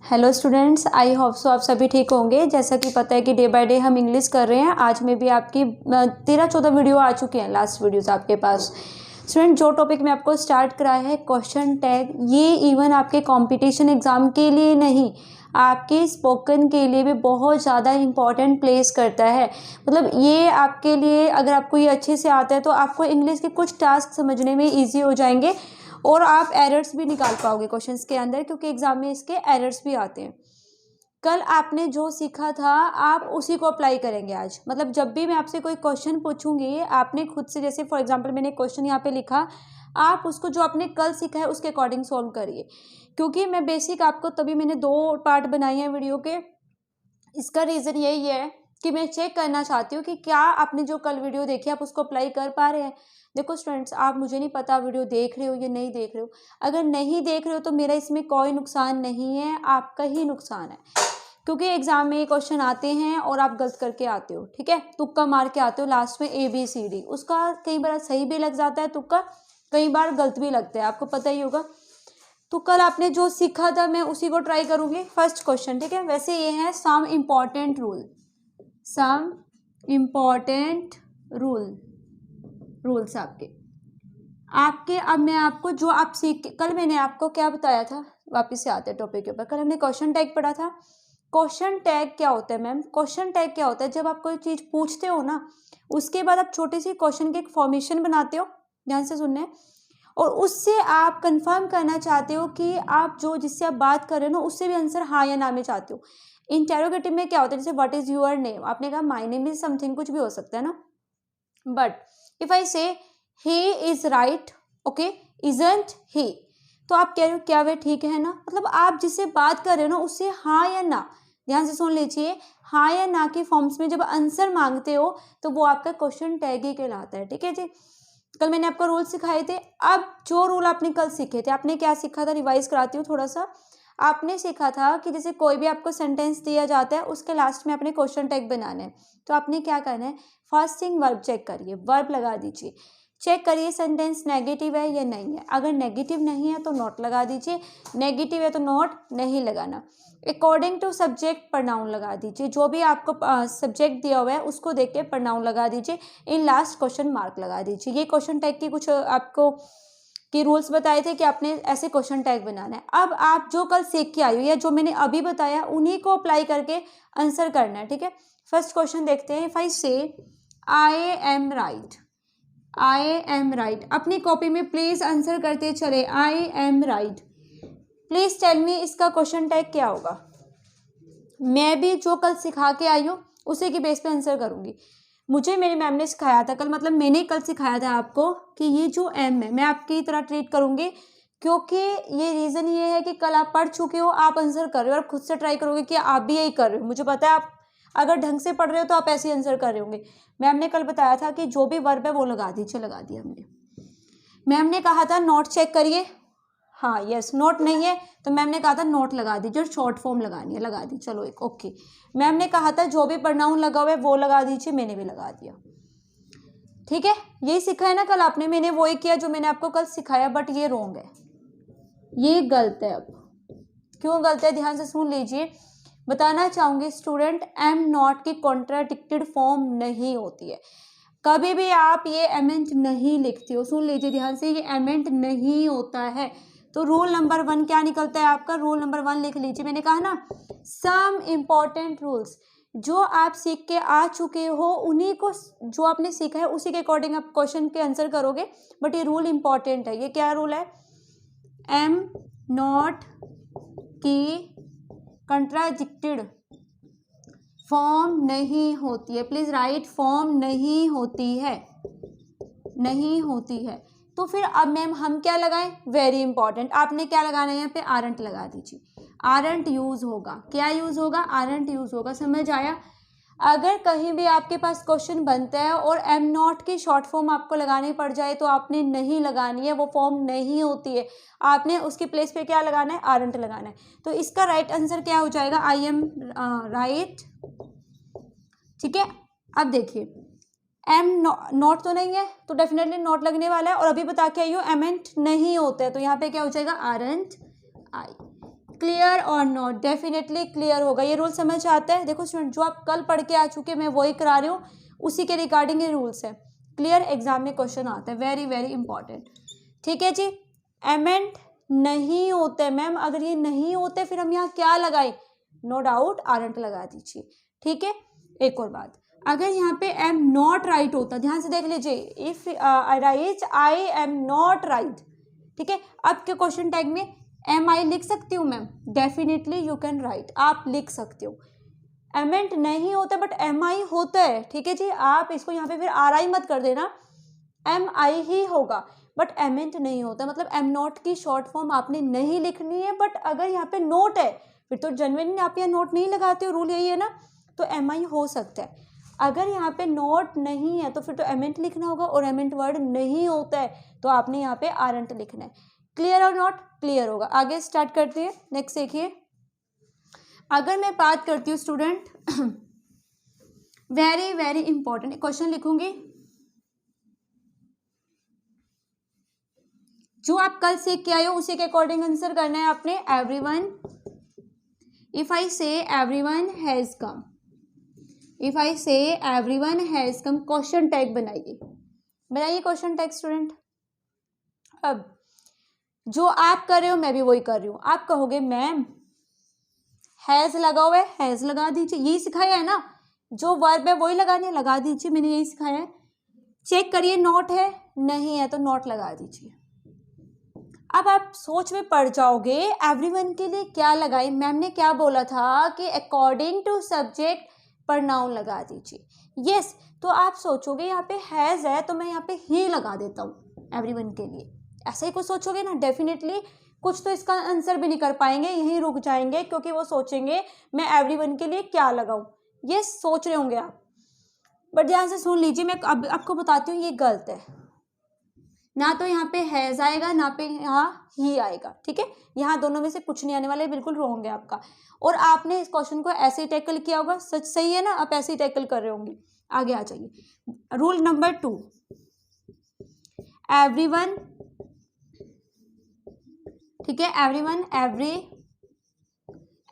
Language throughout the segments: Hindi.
Hello students, I hope so आप सभी ठीक होंगे। जैसा कि पता है कि डे बाय डे हम इंग्लिश कर रहे हैं। आज में भी आपकी 13-14 वीडियो आ चुकी हैं, लास्ट वीडियोस आपके पास। स्टूडेंट, जो टॉपिक मैं आपको स्टार्ट कराया है क्वेश्चन टैग, ये इवन आपके कंपटीशन एग्जाम के लिए नहीं, आपके स्पोकन के लिए भी बहुत ज़्यादा इंपॉर्टेंट प्लेस करता है। मतलब ये आपके लिए, अगर आपको ये अच्छे से आता है तो आपको इंग्लिश के कुछ टास्क समझने में ईजी हो जाएंगे और आप एरर्स भी निकाल पाओगे क्वेश्चंस के अंदर, क्योंकि एग्जाम में इसके एरर्स भी आते हैं। कल आपने जो सीखा था आप उसी को अप्लाई करेंगे आज। मतलब जब भी मैं आपसे कोई क्वेश्चन पूछूंगी, आपने खुद से, जैसे फॉर एग्जांपल मैंने क्वेश्चन यहाँ पे लिखा, आप उसको जो आपने कल सीखा है उसके अकॉर्डिंग सॉल्व करिए। क्योंकि मैं बेसिक आपको, तभी मैंने 2 पार्ट बनाए हैं वीडियो के। इसका रीज़न यही है कि मैं चेक करना चाहती हूँ कि क्या आपने जो कल वीडियो देखी आप उसको अप्लाई कर पा रहे हैं। देखो स्टूडेंट्स, आप, मुझे नहीं पता वीडियो देख रहे हो या नहीं देख रहे हो। अगर नहीं देख रहे हो तो मेरा इसमें कोई नुकसान नहीं है, आपका ही नुकसान है। क्योंकि एग्जाम में ये क्वेश्चन आते हैं और आप गलत करके आते हो, ठीक है, तुक्का मार के आते हो लास्ट में ABCD। उसका कई बार सही भी लग जाता है तुक्का, कई बार गलत भी लगता है, आपको पता ही होगा। तो कल आपने जो सीखा था मैं उसी को ट्राई करूंगी। फर्स्ट क्वेश्चन, ठीक है। वैसे ये है some important rule, some important rules आपके। अब मैं आपको जो आप सीख, कल मैंने आपको क्या बताया था, वापस से आते हैं टॉपिक के ऊपर। कल हमने क्वेश्चन टैग पढ़ा था। क्वेश्चन टैग क्या होता है मैम? क्वेश्चन टैग क्या होता है? जब आप कोई चीज पूछते हो ना, उसके बाद आप छोटी सी क्वेश्चन की एक फॉर्मेशन बनाते हो, ध्यान से सुनना है, और उससे आप कंफर्म करना चाहते हो कि आप जो, जिससे आप बात कर रहे हो ना, उससे भी आंसर हाँ या ना में चाहते हो। इंटेरोगेटिव में क्या होता है, जैसे व्हाट इज योर नेम, आपने कहा माय नेम इज समथिंग, कुछ भी हो सकता है ना। बट इफ आई से he is right, okay, isn't he, तो आप कह रहे हो क्या वे ठीक है ना। मतलब आप जिससे बात कर रहे हो ना, उससे हाँ या ना, ध्यान से सुन लीजिए, हाँ या ना के फॉर्म्स में जब आंसर मांगते हो तो वो आपका क्वेश्चन टैग ही कहलाता है, ठीक है जी। कल मैंने आपको रूल सिखाए थे। अब जो रूल आपने कल सीखे थे, आपने क्या सीखा था, रिवाइज कराती हूँ थोड़ा सा। आपने सीखा था कि जैसे कोई भी आपको सेंटेंस दिया जाता है, उसके लास्ट में आपने क्वेश्चन टैग बनाना है। तो आपने क्या करना है, फर्स्ट थिंग वर्ब चेक करिए, वर्ब लगा दीजिए, चेक करिए सेंटेंस नेगेटिव है या नहीं है। अगर नेगेटिव नहीं है तो नॉट लगा दीजिए, नेगेटिव है तो नॉट नहीं लगाना। अकॉर्डिंग टू सब्जेक्ट प्रोनाउन लगा दीजिए, जो भी आपको सब्जेक्ट दिया हुआ है उसको देख के प्रोनाउन लगा दीजिए। इन लास्ट क्वेश्चन मार्क लगा दीजिए। ये क्वेश्चन टैग की कुछ आपको की रूल्स बताए थे कि आपने ऐसे क्वेश्चन टैग बनाना है। अब आप जो कल सीख के आई हो या जो मैंने अभी बताया, उन्हीं को अप्लाई करके आंसर करना है, ठीक है। फर्स्ट क्वेश्चन देखते हैं। If I say I am right, I am right, अपनी कॉपी में प्लीज आंसर करते चले, I am right. Please tell me इसका क्वेश्चन टैग क्या होगा। मैं भी जो कल सिखा के आई हूँ उसी की बेस पे आंसर करूंगी। मुझे मेरी मैम ने सिखाया था कल, मतलब मैंने कल सिखाया था आपको कि ये जो एम है मैं आपकी तरह ट्रीट करूंगी, क्योंकि ये रीज़न ये है कि कल आप पढ़ चुके हो, आप आंसर कर रहे हो और खुद से ट्राई करोगे कि आप भी यही कर रहे हो। मुझे पता है आप अगर ढंग से पढ़ रहे हो तो आप ऐसे ही आंसर कर रहे होंगे। मैम ने कल बताया था कि जो भी वर्ब है वो लगा दीजिए, लगा दिया हमने। मैम ने कहा था नोट चेक करिए, हाँ यस, नोट नहीं है तो मैम ने कहा था नोट लगा दीजिए और शॉर्ट फॉर्म लगानी है, लगा दी, चलो एक ओके। मैम ने कहा था जो भी प्रोनाउन लगा हुआ है वो लगा दीजिए, मैंने भी लगा दिया, ठीक है। यही सीखा है ना कल आपने, मैंने वही किया जो मैंने आपको कल सिखाया, बट ये रॉन्ग है, ये गलत है। अब क्यों गलत है, ध्यान से सुन लीजिए। बताना चाहूंगी स्टूडेंट, एम नॉट की कॉन्ट्राडिक्टेड फॉर्म नहीं होती है। कभी भी आप ये एमेंट नहीं लिखते हो, सुन लीजिए ध्यान से, ये एमेंट नहीं होता है। तो रूल नंबर 1 क्या निकलता है आपका, रूल नंबर 1 लिख लीजिए। मैंने कहा ना सम इम्पॉर्टेंट रूल्स, जो आप सीख के आ चुके हो उन्हीं को, जो आपने सीखा है उसी के अकॉर्डिंग आप क्वेश्चन के आंसर करोगे। बट ये रूल इंपॉर्टेंट है। ये क्या रूल है, एम नॉट की कंट्राडिक्टेड फॉर्म नहीं होती है, प्लीज राइट, फॉर्म नहीं होती है, नहीं होती है। तो फिर अब मैम हम क्या लगाएं, वेरी इंपॉर्टेंट, आपने क्या लगाना है यहाँ पे, आरंट लगा दीजिए। आरंट यूज होगा, क्या यूज होगा, आरंट यूज होगा, समझ आया। अगर कहीं भी आपके पास क्वेश्चन बनता है और एम नॉट की शॉर्ट फॉर्म आपको लगानी पड़ जाए तो आपने नहीं लगानी है, वो फॉर्म नहीं होती है, आपने उसकी प्लेस पे क्या लगाना है, आरंट लगाना है। तो इसका राइट आंसर क्या हो जाएगा, आई एम राइट, ठीक है। अब देखिए एम नॉट तो नहीं है तो डेफिनेटली नॉट लगने वाला है, और अभी बता के आई हूँ एमेंट नहीं होता है, तो यहाँ पे क्या हो जाएगा, आरंट आई। क्लियर और नॉट, डेफिनेटली क्लियर होगा। ये रूल समझ आता है। देखो स्टूडेंट, जो आप कल पढ़ के आ चुके मैं वही करा रही हूँ, उसी के रिगार्डिंग ये रूल्स है। क्लियर, एग्जाम में क्वेश्चन आता है, वेरी वेरी इंपॉर्टेंट। ठीक है जी। एमेंट नहीं होते मैम, अगर ये नहीं होते फिर हम यहाँ क्या लगाए, नो डाउट आरंट लगा दीजिए। ठीक है। एक और बात, अगर यहाँ पे एम नॉट राइट होता, ध्यान से देख लीजिए, if I right I am not right, ठीक है, अब के क्वेश्चन टैग में एम आई लिख सकती हूँ ma'am, definitely you can write, आप लिख सकते हो। एमेंट नहीं होता बट एम आई होता है, ठीक है जी, आप इसको यहाँ पे फिर आर आई मत कर देना, एम आई ही होगा, बट एमेंट नहीं होता, मतलब एम नॉट की शॉर्ट फॉर्म आपने नहीं लिखनी है। बट अगर यहाँ पे नोट है फिर तो जेन्युइनली आप यहाँ नोट नहीं लगाते हो, रूल यही है ना, तो एम आई हो सकता है। अगर यहाँ पे नोट नहीं है तो फिर तो एमेंट लिखना होगा, और एमेंट वर्ड नहीं होता है तो आपने यहाँ पे आरंट लिखना है। क्लियर और नॉट, क्लियर होगा। आगे स्टार्ट करते हैं। नेक्स्ट देखिए, अगर मैं बात करती हूँ student, very very important question लिखूंगी, जो आप कल सीख के आए हो उसी के अकॉर्डिंग आंसर करना है आपने। Everyone, if I say everyone has come, if I say everyone has come, question tag बनाइए, बनाइए क्वेश्चन टैग स्टूडेंट। अब जो आप कर रहे हो मैं भी वही कर रही हूँ। आप कहोगे मैम हैज लगा हुआ है, हैज लगा दीजिए, यही सिखाया है ना, जो वर्ब है वही लगाने, लगा दीजिए, मैंने यही सिखाया है। चेक करिए नॉट है, नहीं है तो नॉट लगा दीजिए। अब आप सोच में पड़ जाओगे एवरीवन के लिए क्या लगाए, मैम ने क्या बोला था कि अकॉर्डिंग टू सब्जेक्ट प्रोनाउन लगा दीजिए। यस, तो आप सोचोगे यहाँ पे हैज है तो मैं यहाँ पे ही लगा देता हूँ एवरीवन के लिए, ऐसा ही कुछ सोचोगे ना, डेफिनेटली कुछ तो इसका आंसर भी नहीं कर पाएंगे, यहीं रुक जाएंगे, क्योंकि वो सोचेंगे मैं एवरीवन के लिए क्या लगाऊं। ये सोच रहे होंगे आप, बट ध्यान से सुन लीजिए, मैं अब आपको बताती हूँ ये गलत है। ना तो यहाँ पे हैज आएगा, ना पे यहाँ ही आएगा, ठीक है, यहाँ दोनों में से कुछ नहीं आने वाले, बिल्कुल रॉन्ग है आपका। और आपने इस क्वेश्चन को ऐसे ही टैकल किया होगा, सच सही है ना, आप ऐसे ही टैकल कर रहे होंगे। आगे आ जाइए, रूल नंबर 2, एवरीवन, ठीक है, एवरीवन, एवरी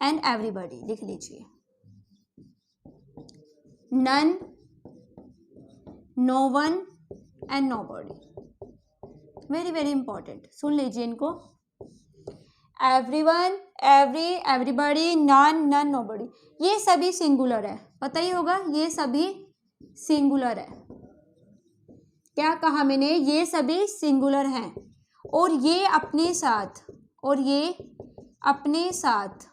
एंड एवरीबॉडी लिख लीजिए, none, no one and nobody, very very important, सुन लीजिए इनको। Everyone, every, everybody, none, none, nobody, ये सभी सिंगुलर है, पता ही होगा, ये सभी सिंगुलर है। क्या कहा मैंने, ये सभी सिंगुलर हैं, और ये अपने साथ, और ये अपने साथ,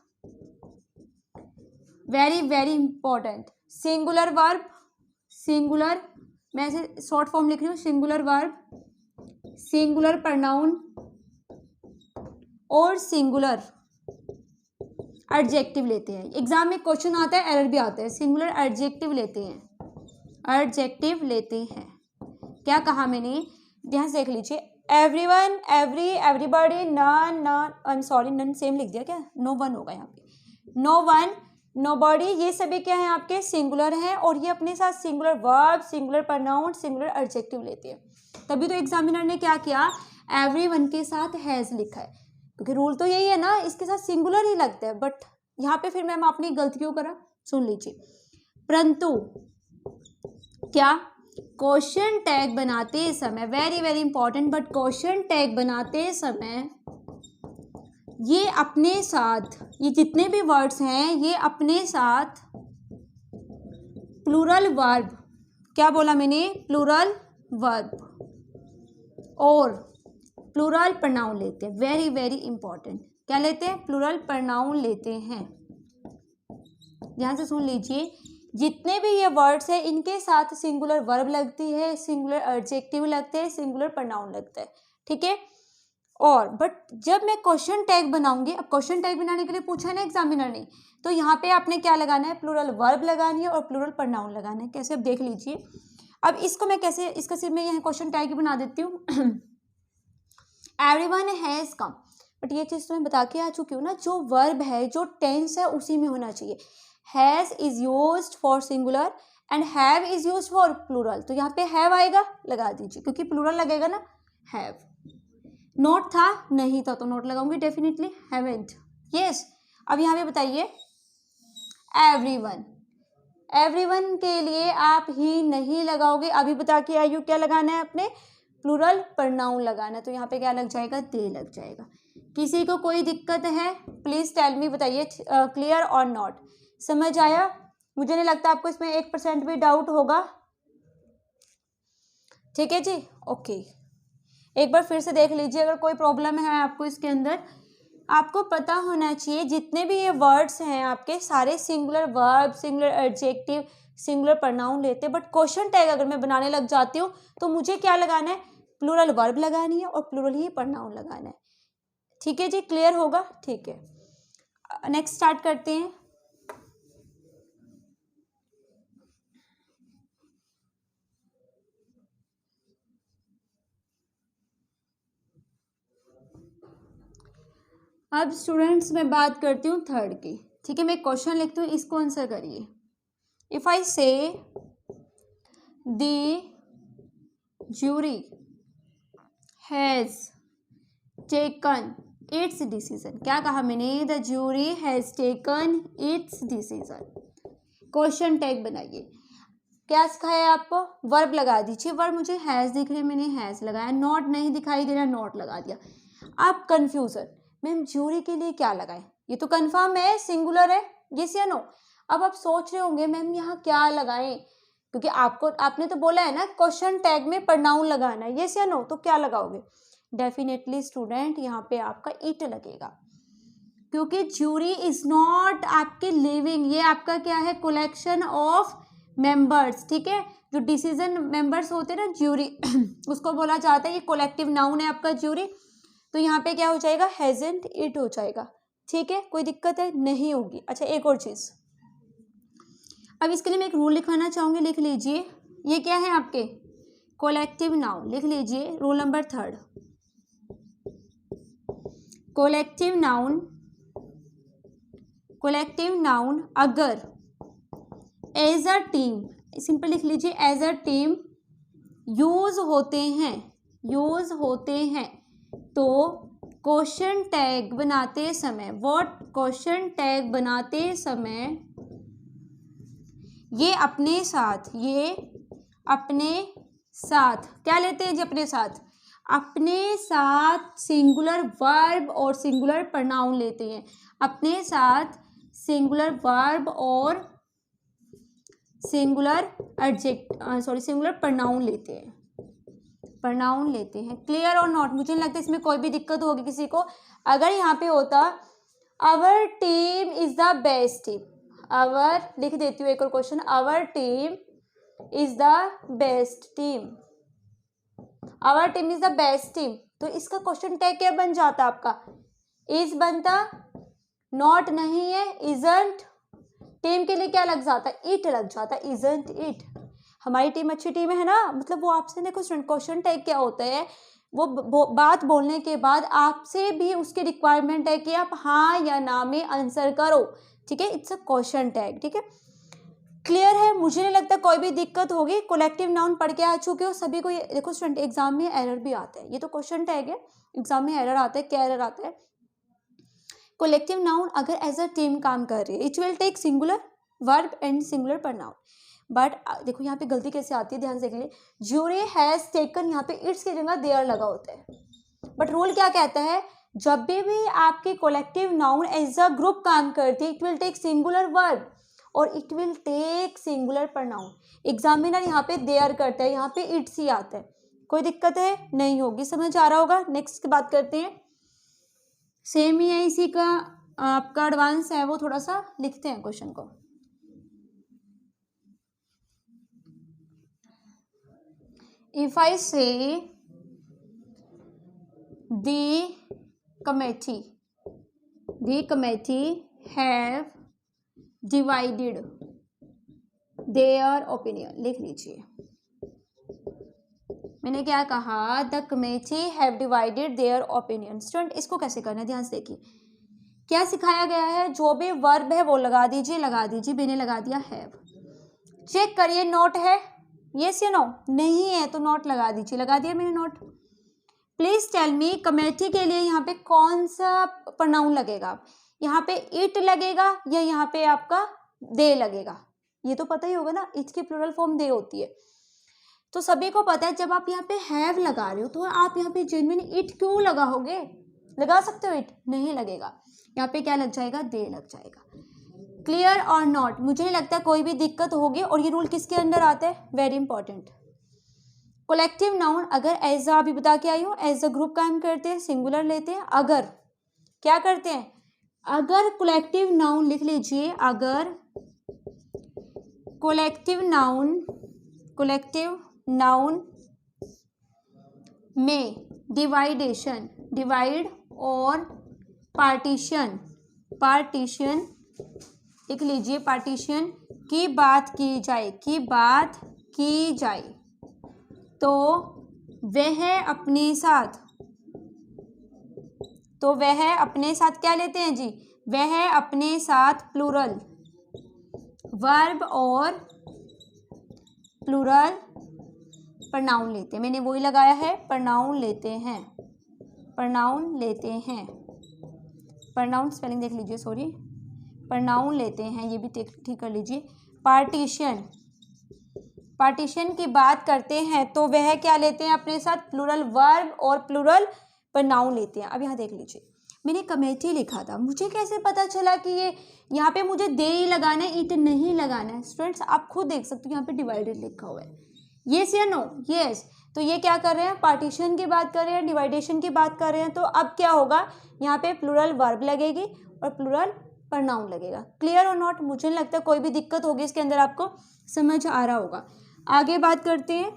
very very important, singular verb, singular, मैं ऐसे शॉर्ट फॉर्म लिख रही हूँ, सिंगुलर वर्ब, सिंगुलर प्रोनाउन और सिंगुलर एडजेक्टिव लेते हैं। एग्जाम में क्वेश्चन आता है, एरर भी आता है, सिंगुलर एडजेक्टिव लेते हैं, एडजेक्टिव लेते हैं। क्या कहा मैंने, ध्यान से देख लीजिए, everyone, every, everybody, none, none, I am sorry none same लिख दिया क्या, नो वन होगा यहाँ पे, नो वन, नोबॉडी, ये सभी क्या है आपके सिंगुलर हैं, और ये अपने साथ singular verb, singular pronoun, singular adjective लेते हैं। तभी तो एग्जामिनर ने क्या किया, एवरीवन के साथ हैज लिखा है, क्योंकि रूल तो यही है ना, इसके साथ सिंगुलर ही लगता है। बट यहाँ पे फिर मैम आपने गलती क्यों करा, सुन लीजिए। परंतु क्या क्वेश्चन टैग बनाते समय, very very important, but question tag बनाते समय ये अपने साथ, ये जितने भी वर्ड्स हैं ये अपने साथ प्लूरल वर्ब, क्या बोला मैंने, प्लूरल वर्ब और प्लूरल प्रोनाउन लेते हैं, वेरी वेरी इंपॉर्टेंट, क्या लेते हैं, प्लूरल प्रोनाउन लेते हैं। ध्यान से सुन लीजिए, जितने भी ये वर्ड्स हैं इनके साथ सिंगुलर वर्ब लगती है, सिंगुलर एडजेक्टिव लगते हैं, सिंगुलर प्रोनाउन लगता है, ठीक है। और बट जब मैं क्वेश्चन टैग बनाऊंगी, अब क्वेश्चन टैग बनाने के लिए पूछा है ना एग्जामिनर ने, तो यहाँ पे आपने क्या लगाना है, प्लूरल वर्ब लगानी है और प्लूरल प्रोनाउन लगाना है। कैसे, अब देख लीजिए। अब इसको मैं कैसे, इसका सिर्फ मैं यहाँ क्वेश्चन टैग ही बना देती हूँ, एवरीवन हैज कम, बट ये चीज़ तो मैं बता के आ चुकी हूँ ना, जो वर्ब है, जो टेंस है उसी में होना चाहिए। Has is used for singular and have is used for plural, तो यहाँ पे हैव आएगा, लगा दीजिए, क्योंकि प्लूरल लगेगा ना, हैव। नोट था, नहीं था तो नोट लगाऊंगी डेफिनेटली, हैवेंट, यस। अब यहाँ पे बताइए एवरीवन, एवरीवन के लिए आप ही नहीं लगाओगे, अभी बता के आई हूँ क्या लगाना है, अपने प्लूरल प्रोनाउन लगाना है, तो यहाँ पे क्या लग जाएगा, दे लग जाएगा। किसी को कोई दिक्कत है प्लीज टेल मी, बताइए क्लियर और नॉट, समझ आया? मुझे नहीं लगता आपको इसमें 1% भी डाउट होगा। ठीक है जी, ओके। एक बार फिर से देख लीजिए, अगर कोई प्रॉब्लम है आपको इसके अंदर, आपको पता होना चाहिए जितने भी ये वर्ड्स हैं आपके सारे singular verb, singular adjective, singular pronoun लेते हैं, बट क्वेश्चन टैग अगर मैं बनाने लग जाती हूँ तो मुझे क्या लगाना है, प्लूरल वर्ब लगानी है और प्लूरल ही प्रोनाउन लगाना है। ठीक है जी, क्लियर होगा? ठीक है, नेक्स्ट स्टार्ट करते हैं। अब स्टूडेंट्स मैं बात करती हूँ थर्ड की। ठीक है, मैं क्वेश्चन लिखती हूँ, इसको आंसर करिए। इफ आई से the jury has taken it's decision, क्या कहा मैंने, the jury has taken it's decision. Question tag बनाइए। क्या सिखाया आपको, वर्ब लगा दीजिए, वर्ब मुझे हैज दिख रही है, मैंने हैज लगाया, नॉट नहीं दिखाई दे रहा, नॉट लगा दिया। आप कंफ्यूजन, मैम ज्यूरी के लिए क्या लगाएं, ये तो कंफर्म है सिंगुलर है, यस या नो। अब आप सोच रहे होंगे मैम यहाँ क्या लगाएं, क्योंकि आपने तो बोला है ना क्वेश्चन टैग में प्रोनाउन लगाना है, यस या नो, तो क्या लगाओगे? डेफिनेटली स्टूडेंट यहाँ पे आपका इट लगेगा, क्योंकि ज्यूरी इज नॉट आपके लिविंग, ये आपका क्या है, कलेक्शन ऑफ मेंबर्स। ठीक है, जो डिसीजन मेंबर्स होते हैं ना ज्यूरी उसको बोला जाता है, ये कलेक्टिव नाउन है आपका ज्यूरी, तो यहाँ पे क्या हो जाएगा, हैजंट इट हो जाएगा। ठीक है, कोई दिक्कत है नहीं होगी। अच्छा, एक और चीज, अब इसके लिए मैं एक रूल लिखवाना चाहूंगी, लिख लीजिए। ये क्या है आपके कलेक्टिव नाउन, लिख लीजिए रूल नंबर 3। कलेक्टिव नाउन अगर एज अ टीम, सिंपल लिख लीजिए, एज अ टीम यूज होते हैं तो क्वेश्चन टैग बनाते समय, व्हाट क्वेश्चन टैग बनाते समय ये अपने साथ क्या लेते हैं जी, अपने साथ सिंगुलर वर्ब और सिंगुलर प्रोनाउन लेते हैं, अपने साथ सिंगुलर वर्ब और सिंगुलर प्रोनाउन लेते हैं। क्लियर और नॉट? मुझे नहीं लगता इसमें कोई भी दिक्कत होगी किसी को। अगर यहाँ पे होता our team is the best team, our लिख देती हूँ एक और question, our team is the best team, our team is the best team, तो इसका क्वेश्चन टैग क्या बन जाता आपका, इज बनता, नॉट नहीं है, इजंट, टीम के लिए क्या लग जाता, इट लग जाता, इजंट इट। हमारी टीम अच्छी टीम है ना, मतलब वो आपसे देखो क्वेश्चन टैग क्या होता है, वो बात बोलने के बाद आपसे भी उसकी रिक्वायरमेंट है कि आप हाँ या ना में आंसर करो। ठीक है, इट्स अ क्वेश्चन टैग। ठीक है, क्लियर है? मुझे नहीं लगता कोई भी दिक्कत होगी। कलेक्टिव नाउन पढ़ के आ चुके हो सभी को। ये देखो स्टूडेंट, एग्जाम में एरर भी आता है, ये तो क्वेश्चन टैग है, एग्जाम में एरर आता है, क्या एरर आता है, कलेक्टिव नाउन अगर एज अ टीम काम कर रही है, it will take singular verb and singular pronoun. But देखो यहाँ पे गलती कैसे आती है, ध्यान से देखिए, ज्यूरी हैज टेकन, यहाँ पे इट्स की जगह देयर लगा होता है, बट रूल क्या कहता है, जब भी आपके collective noun as a group काम करती है, it will take singular verb और it will take singular pronoun. Examiner यहाँ पे देयर करता है, यहाँ पे इट्स ही आता है। कोई दिक्कत है नहीं होगी, समझ आ रहा होगा। नेक्स्ट की बात करते हैं, सेम ही है, इसी का आपका एडवांस है, वो थोड़ा सा लिखते हैं क्वेश्चन को। इफ आई से the committee have divided their opinion, लिख लीजिए। मैंने क्या कहा, the committee have divided their opinion. Student इसको कैसे करना है, ध्यान से देखिए, क्या सिखाया गया है, जो भी वर्ब है वो लगा दीजिए, मैंने लगा दिया हैव। चेक करिए नोट है, यस या नो, नहीं है तो नोट लगा दीजिए, लगा दिया मैंने not. Please tell me, committee के लिए यहाँ पे कौन सा प्रोनाउन लगेगा, यहाँ पे इट लगेगा या यहाँ पे आपका दे लगेगा, ये तो पता ही होगा ना, इट की प्लूरल फॉर्म दे होती है। तो सभी को पता है जब आप यहाँ पे हैव लगा रहे हो तो आप यहाँ पे जेन्युइन इट क्यों लगाओगे, लगा सकते हो इट, नहीं लगेगा, यहाँ पे क्या लग जाएगा, दे लग जाएगा। क्लियर और नॉट, मुझे नहीं लगता कोई भी दिक्कत होगी। और ये रूल किसके अंदर आता है, वेरी इंपॉर्टेंट। कलेक्टिव नाउन अगर एज अभी बता के आई हूँ, एज अ ग्रुप काम करते हैं, सिंगुलर लेते हैं। अगर क्या करते हैं, अगर कलेक्टिव नाउन लिख लीजिए, अगर कलेक्टिव नाउन में डिवाइडेशन, डिवाइड और पार्टीशन लिख लीजिए, पार्टीशन की बात की जाए, तो वह अपने साथ क्या लेते हैं जी, वह अपने साथ प्लूरल वर्ब और प्लूरल प्रनाउन लेते हैं। मैंने वही लगाया है, प्रनाउन लेते हैं, प्रनाउन स्पेलिंग देख लीजिए, सॉरी, प्रनाउन लेते हैं, ये भी ठीक कर लीजिए। पार्टीशन की बात करते हैं तो वह क्या लेते हैं अपने साथ, प्लूरल वर्ब और प्लूरल प्रनाउन लेते हैं। अब यहाँ देख लीजिए, मैंने कमेटी लिखा था, मुझे कैसे पता चला कि ये यहाँ पे मुझे दे ही लगाना है, इट नहीं लगाना है। स्टूडेंट्स आप खुद देख सकते हो, यहाँ पे डिवाइडेड लिखा हुआ है, येस या नो, येस। तो ये क्या कर रहे हैं, पार्टीशन की बात कर रहे हैं, डिवाइडेशन की बात कर रहे हैं। तो अब क्या होगा, यहाँ पे प्लूरल वर्ब लगेगी और प्लूरल प्रनाउन लगेगा। क्लियर और नॉट, मुझे नहीं लगता कोई भी दिक्कत होगी इसके अंदर, आपको समझ आ रहा होगा। आगे बात करते हैं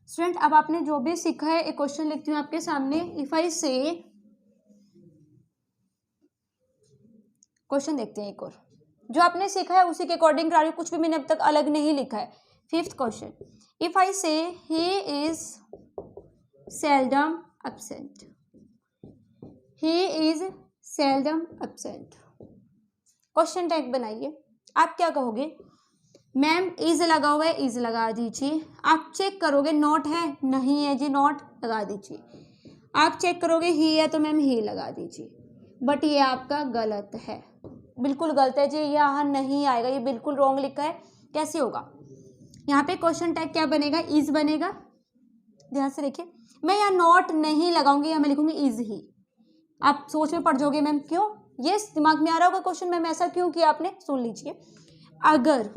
स्टूडेंट। अब आपने जो भी सीखा है, एक क्वेश्चन लिखती हूँ आपके सामने। इफ आई से, क्वेश्चन देखते हैं एक और, जो आपने सीखा है उसी के अकॉर्डिंग करा रही हूँ, कुछ भी मैंने अब तक अलग नहीं लिखा है। 5th क्वेश्चन, इफ आई से he is seldom absent, he is seldom absent, question tag बनाइए। आप क्या कहोगे, मैम इज लगा हुआ है, इज लगा दीजिए। आप चेक करोगे नॉट है, नहीं है जी, नॉट लगा दीजिए। आप चेक करोगे ही है तो मैम ही लगा दीजिए। बट ये आपका गलत है, बिल्कुल गलत है जी, यहाँ नहीं आएगा, ये बिल्कुल रॉन्ग लिखा है। कैसे होगा, यहाँ पे क्वेश्चन टैग क्या बनेगा, इज बनेगा। ध्यान से देखिए, मैं यहाँ नॉट नहीं लगाऊंगी, यहाँ मैं लिखूंगी इज ही। आप सोच में पड़ जाओगे मैम क्यों, ये दिमाग में आ रहा होगा क्वेश्चन मैम ऐसा क्यों किया आपने, सुन लीजिए। अगर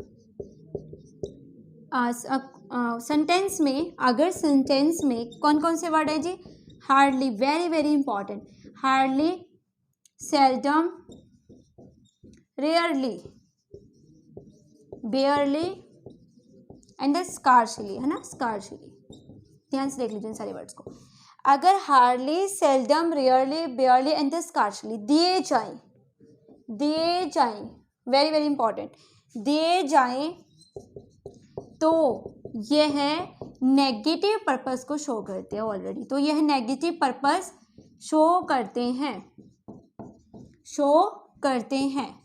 सेंटेंस में कौन कौन से वर्ड है जी, hardly, very very important, hardly, seldom, rarely, barely and scarcely, है ना, स्कार्सली। ध्यान से देख लीजिए इन सारे वर्ड्स को। अगर hardly, seldom, rarely, barely and scarcely दिए जाएं, वेरी वेरी इंपॉर्टेंट, दिए जाएं तो यह नेगेटिव पर्पस को शो करते हैं ऑलरेडी, तो यह नेगेटिव पर्पस शो करते हैं।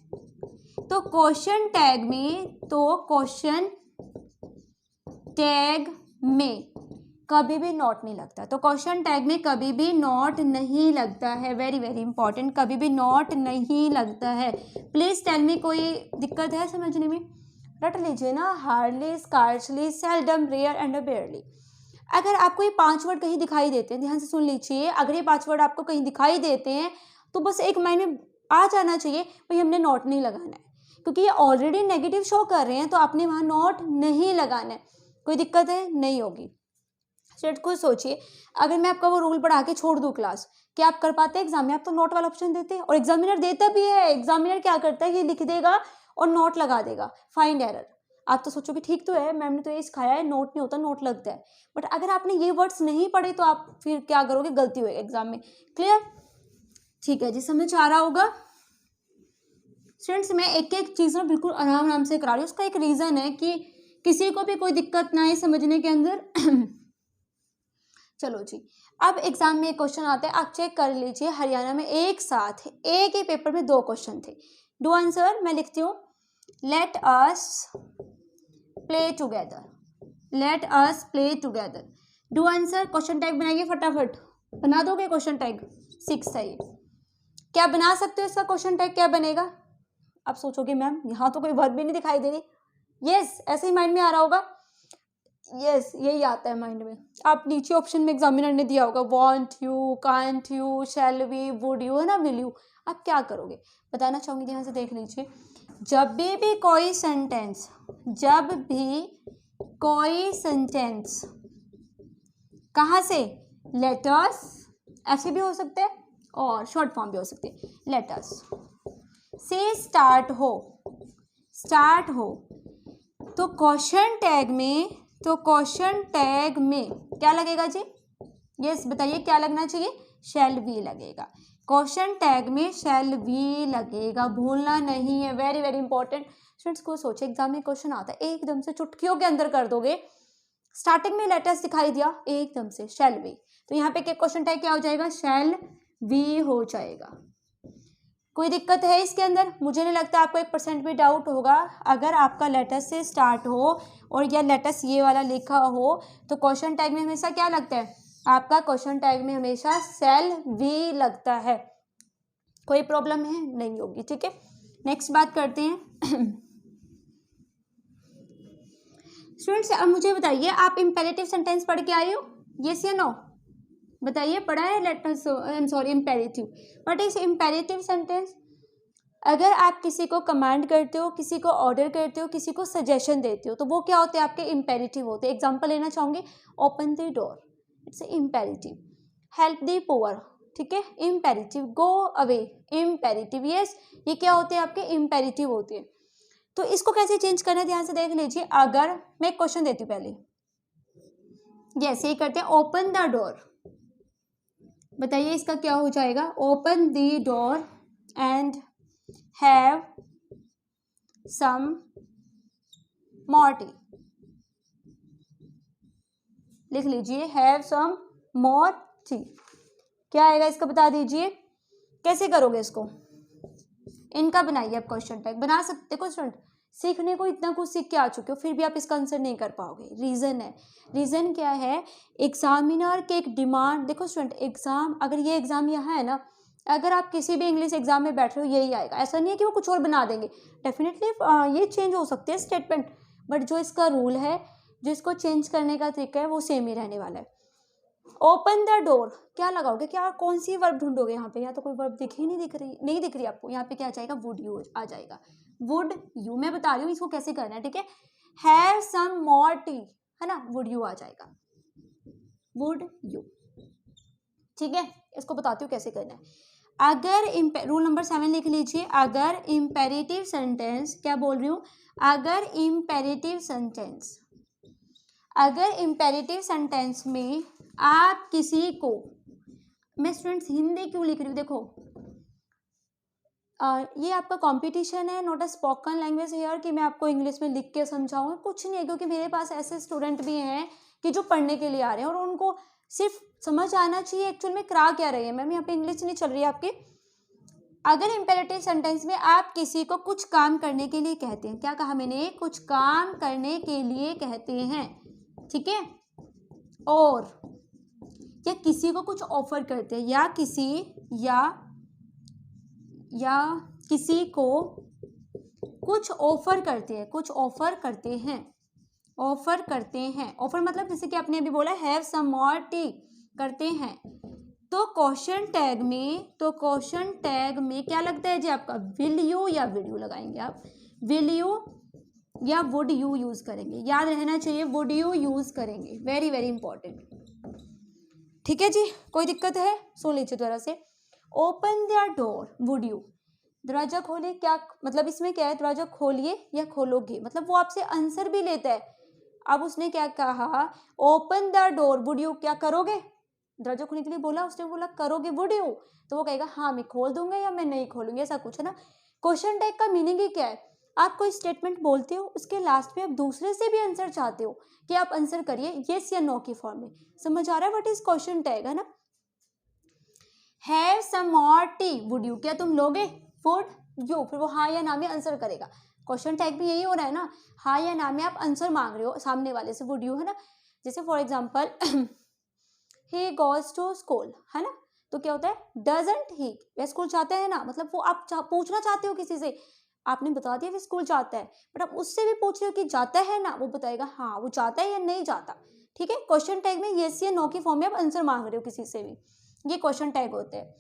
तो क्वेश्चन टैग में कभी भी नॉट नहीं लगता, तो क्वेश्चन टैग में कभी भी नॉट नहीं लगता है, वेरी वेरी इंपॉर्टेंट, कभी भी नॉट नहीं लगता है। प्लीज टेल मी, कोई दिक्कत है समझने में, रट लीजिए ना, hardly, scarcely, seldom, rare and barely. अगर आपको ये 5 वर्ड कहीं दिखाई देते हैं, ध्यान से सुन लीजिए, अगर ये 5 वर्ड आपको कहीं दिखाई देते हैं तो बस एक माइंड में आ जाना चाहिए, भाई हमने नॉट नहीं लगाना है, क्योंकि ये ऑलरेडी नेगेटिव शो कर रहे हैं, तो आपने वहाँ नॉट नहीं लगाना है। कोई दिक्कत है, नहीं होगी। स्टूडेंट खुद सोचिए, अगर मैं आपका वो रूल पढ़ा के छोड़ दूँ क्लास, क्या आप कर पाते हैं एग्जाम में, आप तो नोट वाला ऑप्शन देते हैं, और एग्जामिनर देता भी है। एग्जामिनर क्या करता है, ये लिख देगा और नोट लगा देगा, फाइंड एरर। आप तो सोचोगे ठीक तो है, मैम ने तो ये सिखाया है, नोट नहीं होता, नोट लगता है। बट अगर आपने ये वर्ड्स नहीं पढ़े तो आप फिर क्या करोगे, गलती होगी एग्जाम में। क्लियर, ठीक है जी, समझ आ रहा होगा स्टूडेंट्स। मैं एक एक चीज़ ना बिल्कुल आराम से करा रही हूँ, उसका एक रीज़न है कि किसी को भी कोई दिक्कत ना आए समझने के अंदर। चलो जी, अब एग्जाम में एक क्वेश्चन आता है, आप चेक कर लीजिए। हरियाणा में एक साथ एक ही पेपर में 2 क्वेश्चन थे। डू आंसर, मैं लिखती हूँ, let us play together, let us play together. Do answer, question tag बनाइए फटाफट। बना दोगे क्वेश्चन टैग? 6 है ये। क्या बना सकते हो इसका क्वेश्चन टैग? क्या बनेगा? आप सोचोगे मैम यहाँ तो कोई वर्ब भी नहीं दिखाई दे रही। यस, ऐसे ही माइंड में आ रहा होगा। यस, यही आता है माइंड में। आप नीचे ऑप्शन में एग्जामिनर ने दिया होगा won't you, can't you, shall we, would you, है ना, विल यू। आप क्या करोगे बताना चाहूंगी, ध्यान से देख लीजिए। जब भी कोई सेंटेंस कहाँ से, लेटर्स, ऐसे भी हो सकते हैं और शॉर्ट फॉर्म भी हो सकते हैं, लेटर्स से स्टार्ट हो तो क्वेश्चन टैग में क्या लगेगा जी? यस, बताइए क्या लगना चाहिए? शैल बी लगेगा। क्वेश्चन टैग में शैल बी लगेगा, भूलना नहीं है। Very very important. स्टूडेंट्स को सोचे एग्जाम में क्वेश्चन आता है, एकदम से चुटकियों के अंदर कर दोगे। स्टार्टिंग में लेटर्स दिखाई दिया, एकदम से शैल बी, तो यहाँ पे क्वेश्चन टैग क्या हो जाएगा? शैल बी हो जाएगा। कोई दिक्कत है इसके अंदर? मुझे नहीं लगता आपको 1% भी डाउट होगा। अगर आपका लेटर्स से स्टार्ट हो और या लेटर्स ये वाला लिखा हो तो क्वेश्चन टैग में हमेशा क्या लगता है? आपका क्वेश्चन टैग में हमेशा सेल वी लगता है। कोई प्रॉब्लम है? नहीं होगी, ठीक है। नेक्स्ट बात करते हैं। स्टूडेंट्स अब मुझे बताइए, आप इंपेरेटिव सेंटेंस पढ़ के आए हो? यस या नो? बताइए, पढ़ा है letters? I am sorry, imperative. What is imperative sentence? अगर आप किसी को कमांड करते हो, किसी को ऑर्डर करते हो, किसी को सजेशन देते हो, तो वो क्या होते हैं? आपके इंपेरेटिव होते हैं। एग्जांपल लेना चाहूंगी, open the door, it's imperative. Help the poor, ठीक है, imperative. Go away, imperative. Yes, ये क्या होते हैं? आपके इंपेरेटिव होते हैं। तो इसको कैसे चेंज करना है, ध्यान से देख लीजिए। अगर मैं क्वेश्चन देती हूँ पहले, यस, ये करते हैं, ओपन द डोर। बताइए इसका क्या हो जाएगा? Open the door and have some more tea. लिख लीजिए, हैव सम मोर टी। क्या आएगा इसका बता दीजिए, कैसे करोगे इसको? इनका बनाइए आप क्वेश्चन टैग। बना सकते हो स्टूडेंट, सीखने को इतना कुछ सीख के आ चुके हो फिर भी आप इसका आंसर नहीं कर पाओगे। रीज़न है, रीज़न क्या है? एग्जामिनर के एक डिमांड। देखो स्टूडेंट, एग्जाम, अगर ये एग्जाम यहाँ है ना, अगर आप किसी भी इंग्लिश एग्जाम में बैठ रहे हो यही आएगा। ऐसा नहीं है कि वो कुछ और बना देंगे, डेफिनेटली ये चेंज हो सकते हैं स्टेटमेंट, बट जो इसका रूल है, जो इसको चेंज करने का तरीका है, वो सेम ही रहने वाला है। ओपन द डोर, क्या लगाओगे? क्या कौन सी वर्ब ढूंढोगे यहाँ पे? या तो कोई वर्ब दिख ही नहीं दिख रही आपको। यहाँ पे क्या आ जाएगा? वुड यू आ जाएगा। वुड यू, मैं बता रही हूँ इसको कैसे करना है, ठीक है। हैव सम मोर टी, है ना, वुड यू आ जाएगा, वुड यू, ठीक है। इसको बताती हूँ कैसे करना है। अगर रूल नंबर 7 लिख लीजिए। अगर इंपेरेटिव सेंटेंस, क्या बोल रही हूँ? अगर इंपेरेटिव सेंटेंस में आप किसी को, मैं स्टूडेंट्स हिंदी क्यों लिख रही हूँ? देखो, ये आपका कंपटीशन है, not a spoken language here कि मैं आपको इंग्लिश में लिख के समझाऊँ, कुछ नहीं है। क्योंकि मेरे पास ऐसे स्टूडेंट भी हैं कि जो पढ़ने के लिए आ रहे हैं और उनको सिर्फ समझ आना चाहिए एक्चुअल में करा क्या रही है। मैम यहाँ पे इंग्लिश नहीं चल रही है आपकी। अगर इंपेरेटिव सेंटेंस में आप किसी को कुछ काम करने के लिए कहते हैं, क्या कहा मैंने? कुछ काम करने के लिए कहते हैं, ठीक है, और या किसी को कुछ ऑफर करते हैं, या किसी को कुछ ऑफर करते हैं, ऑफर मतलब जैसे कि आपने अभी बोला हैव सम मोर टी, करते हैं। तो क्वेश्चन टैग में क्या लगता है जी आपका? विल यू या विल यू लगाएंगे आप। विल यू या वुड यू यूज करेंगे, याद रहना चाहिए, वुड यू यूज करेंगे। वेरी वेरी इंपॉर्टेंट, ठीक है जी। कोई दिक्कत है? सुन लीजिए दोबारा से। Open the door, would you, दरवाजा खोले, क्या मतलब इसमें क्या है? दरवाजा खोलिए या खोलोगे, मतलब वो आपसे आंसर भी लेता है। अब उसने क्या कहा? Open the door, would you, क्या करोगे? दरवाजा खोलने के लिए बोला, उसने बोला करोगे वुड यू, तो वो कहेगा हाँ मैं खोल दूंगा या मैं नहीं खोलूंगी, ऐसा कुछ है ना। क्वेश्चन टैग का मीनिंग ही क्या है? आप कोई स्टेटमेंट बोलते हो, उसके लास्ट में आप दूसरे से भी आंसर चाहते हो कि आप आंसर करिए येस या नो की फॉर्म में। समझ आ रहा है व्हाट इज क्वेश्चन टैग, है ना। Have some more tea, would you, क्या तुम लोगे? वुड यू, फिर वो हाँ या ना में आंसर करेगा। क्वेश्चन टैग भी यही हो रहा है ना, हाँ या ना में आप आंसर मांग रहे हो सामने वाले से, वुड यू, है ना। जैसे for example he goes to school, है ना, तो क्या होता है डजंट ही, वह स्कूल जाता है ना, मतलब वो आप पूछना चाहते हो किसी से, आपने बता दिया वो स्कूल जाता है, बट आप उससे भी पूछ रहे हो कि जाता है ना, वो बताएगा हाँ वो जाता है या नहीं जाता। ठीक है, क्वेश्चन टैग में येस या नो की फॉर्म में आप आंसर मांग रहे हो किसी से भी, ये क्वेश्चन टैग होते हैं।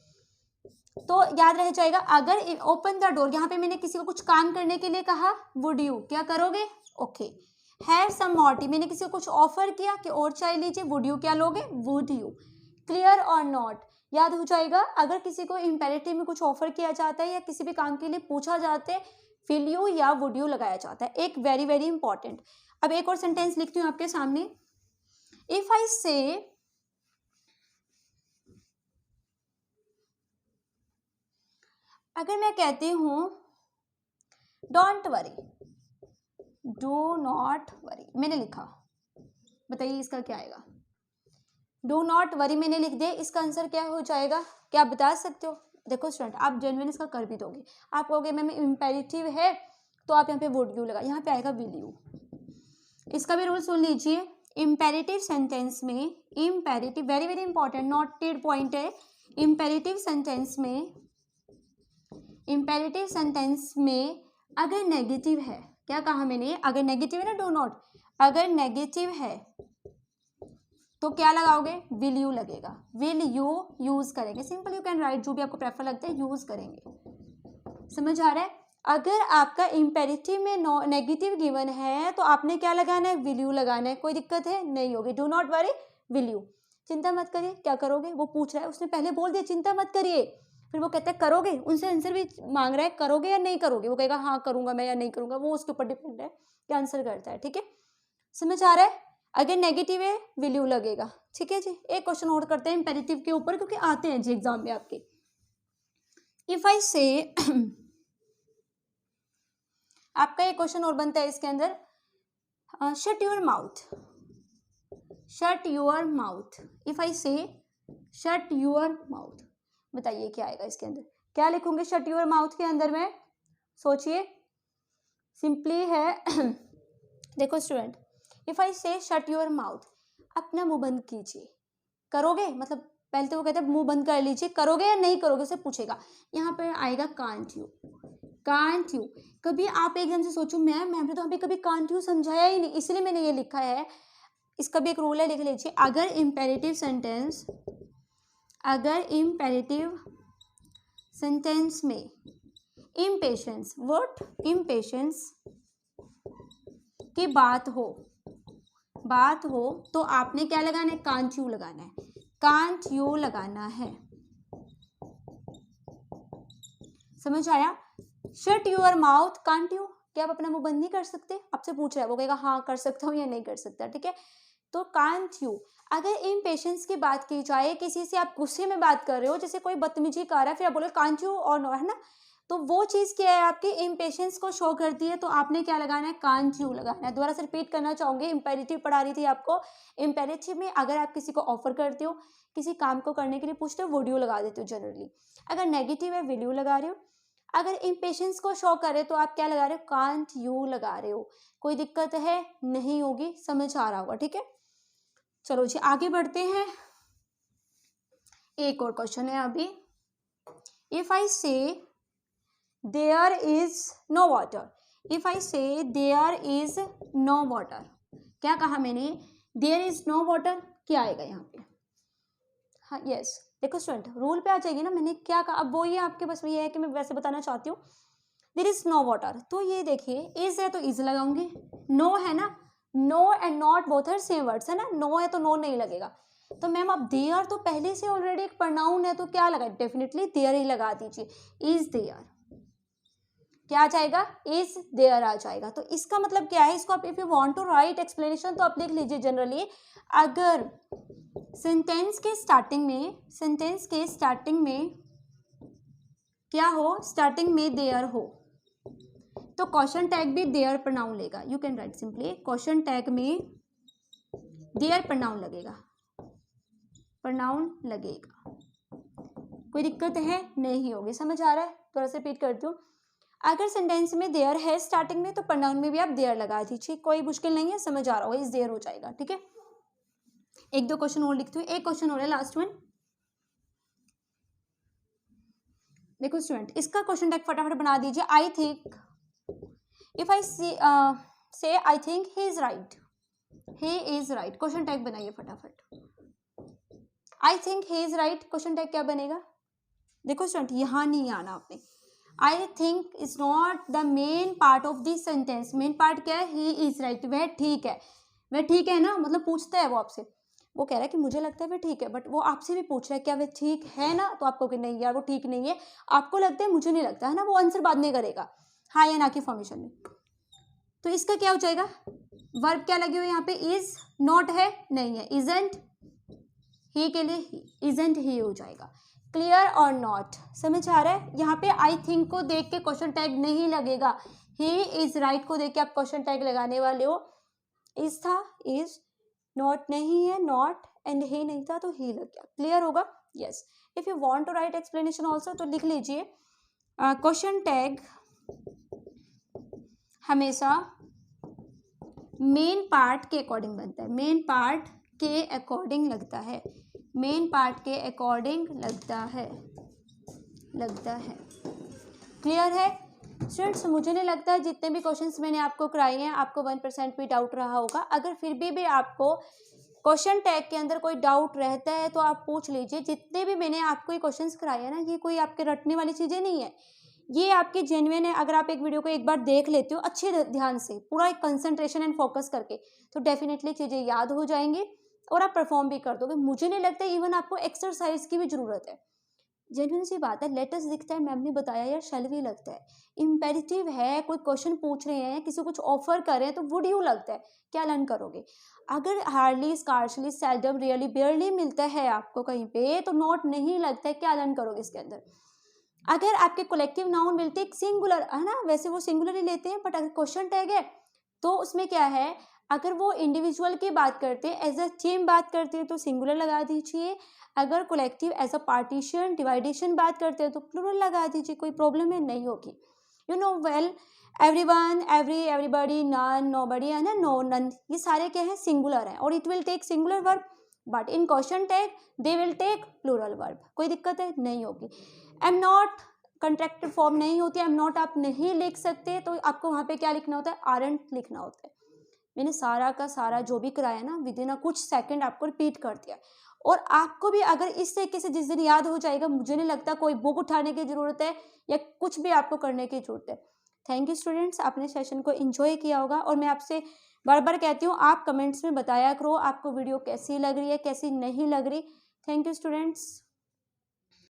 तो याद रह जाएगा, अगर ओपन द डोर, यहाँ पे मैंने किसी को कुछ काम करने के लिए कहा, वुड यू, क्या करोगे, okay. Have some more tea, मैंने किसी को कुछ ऑफर किया कि और चाय लीजिए, वुड यू क्या लोगे, वुड यू। क्लियर और नॉट, याद हो जाएगा, अगर किसी को इंपेरेटिव में कुछ ऑफर किया जाता है या किसी भी काम के लिए पूछा जाता है, विल यू या वुड यू लगाया जाता है, एक वेरी वेरी इंपॉर्टेंट। अब एक और सेंटेंस लिखती हूँ आपके सामने, इफ आई से, अगर मैं कहती हूं don't worry, do not worry, मैंने लिखा, बताइए इसका क्या आएगा, डू नॉट वरी मैंने लिख दिया, इसका आंसर क्या हो जाएगा, क्या आप बता सकते हो। देखो स्टूडेंट, आप जेन्युइन इसका कर भी दोगे, आप कहोगे मैम इंपेरेटिव है तो आप यहाँ पे वुड यू लगा, यहाँ पे आएगा विल यू। इसका भी रूल सुन लीजिए, इंपेरेटिव सेंटेंस में, imperative very very important noted point है, इंपेरेटिव सेंटेंस में, इंपेरेटिव सेंटेंस में अगर नेगेटिव है, क्या कहा मैंने, अगर नेगेटिव है ना डू नॉट, अगर नेगेटिव है तो क्या लगाओगे, विल यू लगेगा, विल यू यूज करेंगे, सिंपल यू कैन राइट, जो भी आपको प्रेफर लगता है यूज करेंगे। समझ आ रहा है, अगर आपका इंपेरेटिव में नेगेटिव गिवन है तो आपने क्या लगाना है, विल यू लगाना है, कोई दिक्कत है नहीं होगी, do not worry will you, चिंता मत करिए, क्या करोगे, वो पूछ रहा है, उसने पहले बोल दिया चिंता मत करिए, फिर वो कहता है करोगे, उनसे आंसर भी मांग रहा है करोगे या नहीं करोगे, वो कहेगा हाँ करूंगा मैं या नहीं करूंगा, वो उसके ऊपर डिपेंड है क्या आंसर करता है। ठीक है, समझ आ रहा है, अगर नेगेटिव है विल यू लगेगा। ठीक है जी, एक क्वेश्चन और करते हैं इंपेरेटिव के ऊपर, क्योंकि आते हैं जी एग्जाम में आपके। इफ आई से, आपका एक क्वेश्चन और बनता है इसके अंदर, shut your mouth, shut your mouth, if I से शट योर माउथ, बताइए क्या आएगा इसके अंदर, क्या लिखूंगे शट योर माउथ के अंदर में, सोचिए, सिंपली है देखो स्टूडेंट, इफ आई से शट योर माउथ, अपना मुंह बंद कीजिए, करोगे, मतलब पहले तो वो कहते हैं मुंह बंद कर लीजिए, करोगे या नहीं करोगे उसे पूछेगा, यहाँ पे आएगा कांट यू, कांट यू। कभी आप एकदम से सोचो मैम ने तो अभी कभी कांट यू समझाया ही नहीं, इसलिए मैंने ये लिखा है, इसका भी एक रूल है, लिख लीजिए, अगर इंपेरेटिव सेंटेंस, अगर इंपेरेटिव सेंटेंस में इम्पेशेंस, व्हाट, इम्पेशेंस की बात हो तो आपने क्या लगाना है, कांट यू लगाना है, कांट यू लगाना है। समझ आया, shut your mouth can't you, क्या आप अपना मुंह बंद नहीं कर सकते, आपसे पूछ रहा है, वो कहेगा हाँ कर सकता हूँ या नहीं कर सकता। ठीक है, तो कांट यू, अगर इम्पेशेंस की बात की जाए, किसी से आप गुस्से में बात कर रहे हो, जैसे कोई बदतमीजी कर रहा है, फिर आप बोले कांट यू और नो, है ना, तो वो चीज़ क्या है आपकी इम्पेशेंस को शो करती है, तो आपने क्या लगाना है, कांट यू लगाना है। दोबारा से रिपीट करना चाहूंगी, इंपेरेटिव पढ़ा रही थी आपको, इंपेरेटिव में अगर आप किसी को ऑफर करते हो, किसी काम को करने के लिए पूछते हो, वुड यू लगा देते हो जनरली, अगर नेगेटिव है विल यू लगा रहे हो, अगर इम्पेशेंस को शो करे तो आप क्या लगा रहे हो, कांट यू लगा रहे हो, कोई दिक्कत है नहीं होगी, समझ आ रहा होगा। ठीक है, चलो जी आगे बढ़ते हैं, एक और क्वेश्चन है अभी, if I say there is no water, if I say there is no water, क्या कहा मैंने, देयर इज नो वाटर, क्या आएगा यहाँ पे, हाँ यस, देखो स्टूडेंट रूल पे आ जाएगी ना, मैंने क्या कहा, अब वो ये आपके बस ये है कि मैं वैसे बताना चाहती हूँ, देयर इज नो वाटर, तो ये देखिए इज है तो इज लगाऊंगी, नो है ना, no and not both are same words है ना, नो है तो नो नहीं लगेगा, तो मैम अब देयर तो पहले से ऑलरेडी एक प्रोनाउन है, तो क्या लगा, डेफिनेटली देयर ही लगा दीजिए, इज देयर, क्या आ जाएगा, इज देयर आ जाएगा। तो इसका मतलब क्या है, इसको आप if you want to write explanation तो आप लिख लीजिए, जनरली अगर सेंटेंस के स्टार्टिंग में, सेंटेंस के स्टार्टिंग में क्या हो, स्टार्टिंग में देयर हो, तो क्वेश्चन टैग भी देयर प्रोनाउन लेगा, you can write simply, question tag में देयर प्रोनाउन लगेगा, प्रोनाउन लगेगा, कोई दिक्कत है नहीं होगी, समझ आ रहा है, थोड़ा सा रिपीट करती हूँ, अगर सेंटेंस में देयर है स्टार्टिंग में तो प्रोनाउन में भी आप देयर लगा दीजिए, कोई मुश्किल नहीं है, समझ आ रहा होगा, इस देयर हो जाएगा। ठीक है, एक दो क्वेश्चन और लिखती हूँ, एक क्वेश्चन और है लास्ट वन। देखो स्टूडेंट, इसका क्वेश्चन टैग फटाफट बना दीजिए। I think, if I say I think he is right, he is right, question tag बनाइए फटाफट। I think he is right, question tag क्या बनेगा? देखो स्टूडेंट, यहाँ नहीं आना आपने। I think is not the main part of this sentence. Main part क्या है? ही इज राइट, वह ठीक है, वह ठीक है ना, मतलब पूछता है वो आपसे, वो कह रहा है कि मुझे लगता है वह ठीक है, बट वो आपसे भी पूछ रहा है क्या वह ठीक है ना, तो आपको कि नहीं यार वो ठीक नहीं है, आपको लगता है मुझे नहीं लगता है ना, वो आंसर बाद में करेगा हाँ या ना की फॉर्मेशन में। तो इसका क्या हो जाएगा? वर्ब क्या लगे हुए यहाँ पे? इज, नॉट है, नहीं है, इजंट, ही के लिए इजंट ही हो जाएगा। क्लियर और नॉट, समझ आ रहा है? यहाँ पे आई थिंक को देख के क्वेश्चन टैग नहीं लगेगा, ही इज राइट को देख के आप क्वेश्चन टैग लगाने वाले हो। इज था, इज, नॉट नहीं है, नॉट, एंड ही नहीं था तो ही लग गया। क्लियर होगा? Yes. If you want to write explanation also तो लिख लीजिए, क्वेश्चन टैग हमेशा मेन पार्ट के अकॉर्डिंग बनता है, मेन पार्ट के अकॉर्डिंग लगता है, मेन पार्ट के अकॉर्डिंग लगता है। क्लियर है स्टूडेंट्स? मुझे नहीं लगता जितने भी क्वेश्चंस मैंने आपको कराए हैं आपको 1% भी डाउट रहा होगा। अगर फिर भी आपको क्वेश्चन टैग के अंदर कोई डाउट रहता है तो आप पूछ लीजिए। जितने भी मैंने आपको ये क्वेश्चंस कराए हैं ना, ये कोई आपके रटने वाली चीज़ें नहीं है, ये आपके जेन्युइन है। अगर आप एक वीडियो को एक बार देख लेते हो अच्छे ध्यान से, पूरा एक कंसंट्रेशन एंड फोकस करके, तो डेफिनेटली चीज़ें याद हो जाएंगी और आप परफॉर्म भी कर दोगे। मुझे नहीं लगता इवन आपको एक्सरसाइज की भी जरूरत है। जेन्युइन सी बात है, लेटेस्ट दिखता है, मैम ने बताया यार, शैल भी लगता है, इम्पेरेटिव है, कोई क्वेश्चन पूछ रहे हैं, किसी को कुछ ऑफर कर रहे हैं तो वुड यू लगता है, क्या लर्न करोगे? अगर हार्डली, स्कार्सली, सेल्डम, रियली, बेयरली मिलता है आपको कहीं पे तो नॉट नहीं लगता है, क्या लर्न करोगे इसके अंदर? अगर आपके कलेक्टिव नाउन मिलते सिंगुलर है ना, वैसे वो सिंगुलर ही लेते हैं, बट अगर क्वेश्चन टैग है तो उसमें क्या है, अगर वो इंडिविजुअल की बात करते हैं, एज अ टीम बात करते हैं तो सिंगुलर लगा दीजिए, अगर कलेक्टिव एज अ पार्टीशन, डिवाइडेशन बात करते हैं तो प्लूरल लगा दीजिए, कोई प्रॉब्लम है नहीं होगी। You know well, everyone, every, everybody, none, nobody है ना, नो, नन, ये सारे क्या है? सिंगुलर है और it will take singular verb, but in question tag they will take plural verb. कोई दिक्कत है? नहीं होगी। एम नॉट कंट्रैक्टेड फॉर्म नहीं होती, एम नॉट आप नहीं लिख सकते, तो आपको वहाँ पे क्या लिखना होता है? आरंट लिखना होता है। मैंने सारा का सारा जो भी कराया ना विद इन कुछ सेकंड आपको रिपीट कर दिया, और आपको भी अगर इस तरीके से जिस दिन याद हो जाएगा, मुझे नहीं लगता कोई बुक उठाने की जरूरत है या कुछ भी आपको करने की जरूरत है। थैंक यू स्टूडेंट्स, आपने सेशन को एंजॉय किया होगा, और मैं आपसे बार बार कहती हूँ आप कमेंट्स में बताया करो आपको वीडियो कैसी लग रही है, कैसी नहीं लग रही। Thank you students.